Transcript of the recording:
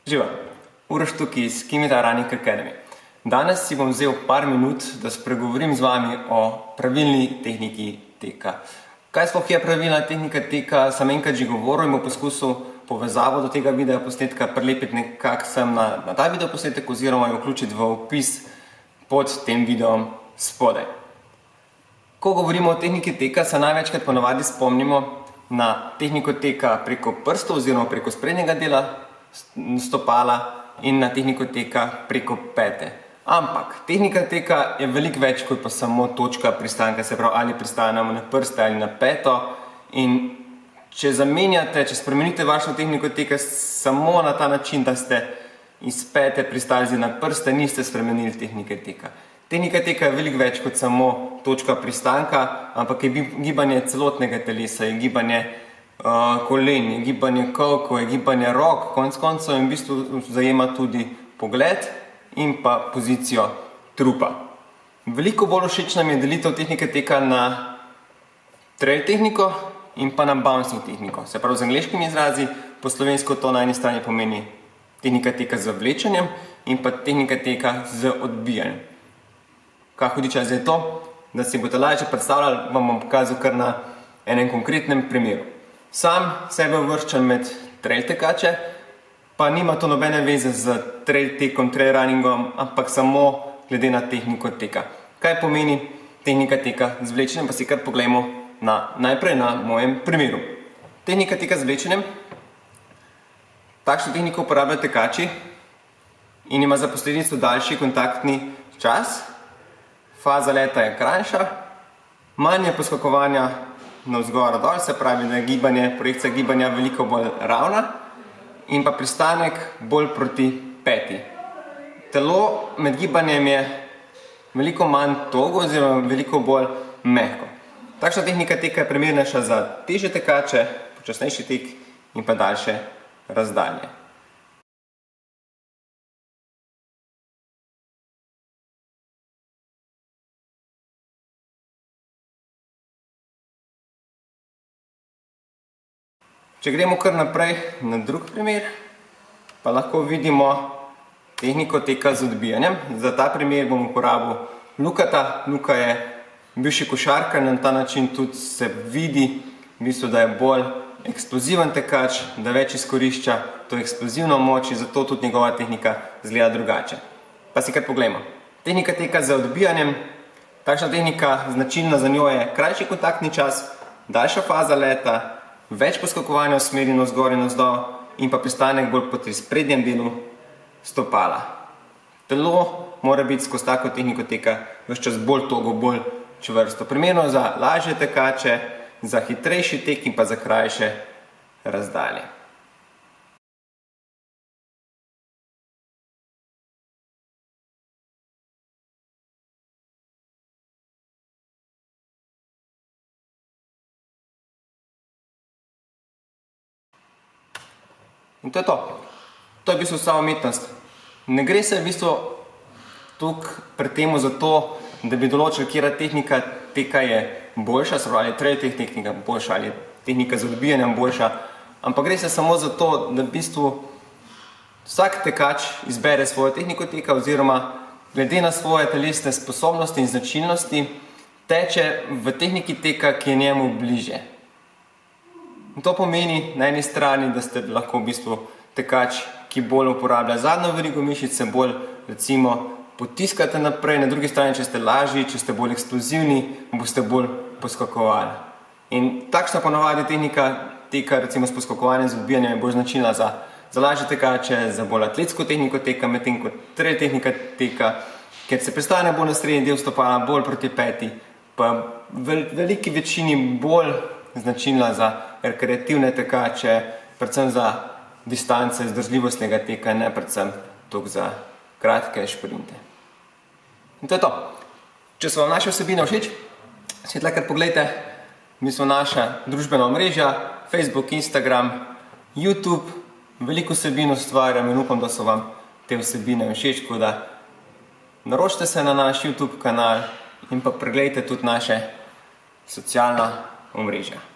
Živa, Uroš tukaj iz Kimita Running Academy. Danes si bom vzel par minut, da spregovorim z vami o pravilni tehniki teka. Kaj sploh je pravilna tehnika teka, sem enkrat že govoril in bom poskusil povezavo do tega video posnetka prilepiti nekako sem na ta video posnetek oziroma jo vključiti v opis pod tem videom spodaj. Ko govorimo o tehniki teka, se največkrat ponavadi spomnimo na tehniko teka preko prstov oziroma preko sprednjega dela stopala in na tehniko teka preko pete. Ampak tehnika teka je veliko več kot pa samo točka pristanka, se pravi ali pristanemo na prste ali na peto. In če spremenite vašo tehniko teka samo na ta način, da ste iz pete pristali na prste, niste spremenili tehnike teka. Tehnika teka je veliko več kot samo točka pristanka, ampak je gibanje celotnega telesa, je gibanje kolen, je gibanje kolkov, je gibanje rok, konec koncev in v bistvu zajema tudi pogled in pa pozicijo trupa. Veliko bolj všeč nam je delitev tehnike teka na trail tehniko in pa na bouncing tehniko. Se pravi z angleškimi izrazi, po slovensko to na eni strani pomeni tehnika teka z vlečenjem in pa tehnika teka z odbijanjem. Kaj hudiča zdaj to? Da si boste lažje predstavljali, vam bom pokazal kar na enem konkretnem primeru. Sam sebe uvrščam med trail tekače, pa nima to nobene veze z trail tekom, trail runningom, ampak samo glede na tehniko teka. Kaj pomeni tehnika teka z vlečenjem, pa si kar poglejmo najprej na mojem primeru. Tehnika teka z vlečenjem. Takšno tehniko uporabljajo tekači in ima za posledico daljši kontaktni čas. Faza leta je krajša, manj je poskakovanja navzgor dol, se pravi, da je projekcija gibanja veliko bolj ravna in pa pristanek bolj proti peti. Telo med gibanjem je veliko manj togo oziroma veliko bolj mehko. Takšna tehnika teka je primernejša za težje tekače, počasnejši tek in pa daljše razdalje. Če gremo kar naprej na drug primer, pa lahko vidimo tehniko teka z odbijanjem. Za ta primer bom uporabil Lukata. Luka je bivši košarkar, na ta način tudi se vidi, da je bolj eksploziven tekač, da več izkorišča to eksplozivno moč in zato tudi njegova tehnika izgleda drugače. Pa si kar poglejmo. Tehnika teka z odbijanjem. Takšna tehnika, značilna za njo je krajši kontaktni čas, daljša faza leta, več poskakovanja v smeri navzgor in navzdol in pa pristanek bolj proti sprednjem delu stopala. Telo mora biti skozi tako tehniko teka ves čas bolj togo, bolj čvrsto. Primerno za lažje tekače, za hitrejši tek in pa za krajše razdalje. In to je to. To je v bistvu vsa umetnost. Ne gre se v bistvu tukaj pri temu za to, da bi določili, katera tehnika teka je boljša, se pravi, ali je trail tehnika boljša, ali je tehnika z odbijanjem boljša, ampak gre se samo za to, da v bistvu vsak tekač izbere svojo tehniko teka oziroma glede na svoje telesne sposobnosti in značilnosti teče v tehniki teka, ki je njemu bližje. In to pomeni na eni strani, da ste lahko v bistvu tekač, ki bolj uporablja zadnjo verigo mišic, se bolj recimo potiskate naprej, na drugi strani, če ste lažji, če ste bolj eksplozivni, boste bolj poskakovali. In takšna ponavadi tehnika teka, recimo s poskakovanjem, z odbijanjem je bolj značilna za lažje tekače, za bolj atletsko tehniko teka, medtem kot trail tehnika teka, ker se pristane bolj na srednji del stopala, bolj proti peti, pa v veliki večini bolj značilna za rekreativne tekače, predvsem za distance zdržljivostnega teka, ne predvsem toliko za kratke šprinte. In to je to. Če so vam naše vsebine všeč, si kar pogledajte, mi smo naša družbena omrežja, Facebook, Instagram, YouTube, veliko vsebin ustvarjam in upam, da so vam te vsebine všeč, tako da naročite se na naš YouTube kanal in pa pregledajte tudi naše socialna omrežja.